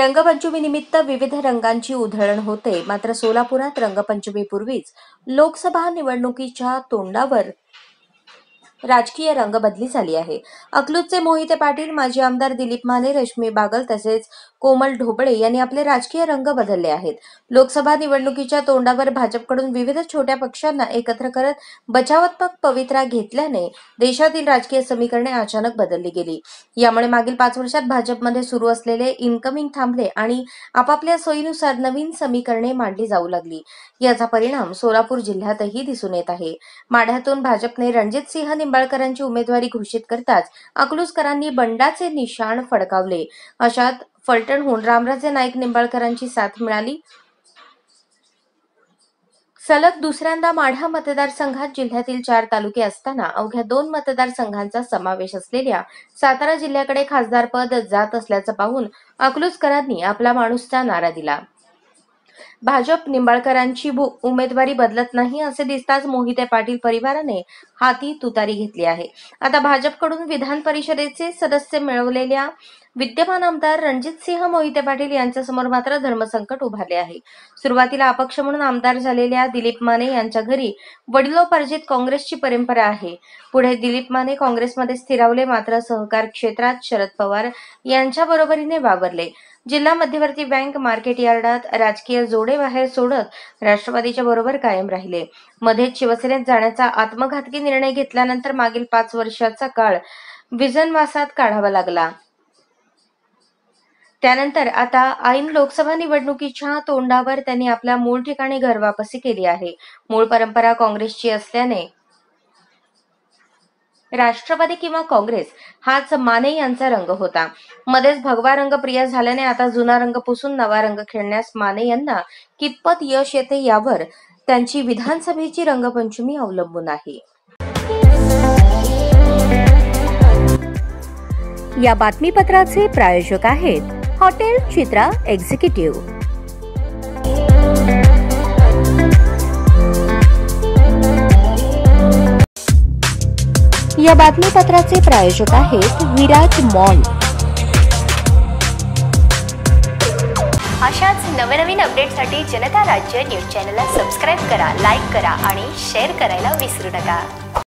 रंगपंचमीनिमित्त विविध रंगांची उधळण होते. मात्र सोलापुरात रंगपंचमीपूर्वीच लोकसभा निवडणुकीच्या तोंडावर राजकीय रंगबदली झाली आहे. अकलूजचे मोहिते पाटील, माजी आमदार दिलीप माने, रश्मी बागल तसेच कोमल ढोबळे यांनी आपले राजकीय रंग बदलले आहेत. लोकसभा निवडणुकीच्या तोंडावर भाजपकडून विविध छोट्या पक्षांना एकत्र करत बचावात्मक पवित्रा घेतल्याने देशातील राजकीय समीकरणे अचानक बदलली गेली. यामुळे मागील 5 वर्षात भाजपमध्ये सुरू असलेले इनकमिंग थांबले आणि आपापल्या सोयीनुसार नवीन समीकरणे मांडली जाऊ लागली. याचा परिणाम सोलापूर जिल्ह्यातही दिसून येत आहे. माढ्यातून भाजपने रणजितसिंह निंबाळकरांची उमेदवारी घोषित करताच अकलूजकरांनी बंडाचे निशाण फडकावले. अशात फलटणहून रामराजे नाईक निंबाळकरांची साथ मिळाली. सलग दुसऱ्यांदा माढा मतदारसंघात जिल्ह्यातील 4 तालुके असताना अवघ्या 2 मतदारसंघांचा समावेश असलेल्या सातारा जिल्ह्याकडे खासदारपद जात असल्याचं पाहून अकलूजकरांनी आपला माणूसचा नारा दिला. भाजप निंबाळकरांची उमेदवारी बदलत नाही असे दिसताच मोहिते पाटील परिवाराने हाती तुतारी घेतली आहे. आता भाजपकडून विधान परिषदेचे सदस्य मिळवलेल्या विद्यमान आमदार रणजितसिंह मोहिते पाटील यांच्यासमोर मात्र धर्मसंकट उभारले आहे. सुरुवातीला अपक्ष म्हणून आमदार झालेल्या दिलीप माने यांच्या घरी वडिलोपार्जित काँग्रेसची परंपरा आहे. पुढे दिलीप माने काँग्रेसमध्ये स्थिरावले, मात्र सहकार क्षेत्रात शरद पवार यांच्या बरोबरीने वावरले. जिल्हा मध्यवर्ती बँक, मार्केट यार्डात राजकीय जोडे बाहेर सोडत राष्ट्रवादीच्या बरोबर कायम राहिले. मध्येच शिवसेनेत जाण्याचा आत्मघातकी निर्णय घेतल्यानंतर मागील 5 वर्षाचा काळ विजनवासात काढावा लागला. त्यानंतर आता ऐन लोकसभा निवडणुकीच्या तोंडावर त्यांनी आपल्या मूळ ठिकाणी घरवापसी केली आहे. मूळ परंपरा काँग्रेसची असल्याने राष्ट्रवादी किंवा काँग्रेस हाच माने यांचा रंग होता. मध्येच भगवा रंग प्रिय झाल्याने आता जुना रंग पुसून नवा रंग खेळण्यास माने यांना कितपत यश येते यावर त्यांची विधानसभेची रंगपंचमी अवलंबून आहे. या बातमीपत्राचे प्रायोजक आहेत हॉटेल चित्रा एक्झिक्युटिव्ह. या बातमीपत्राचे प्रायोजक आहेत विराज मॉल. अशाच नवनवीन अपडेटसाठी जनता राज्य न्यूज चॅनलला सबस्क्राईब करा, लाईक करा आणि शेअर करायला विसरू नका.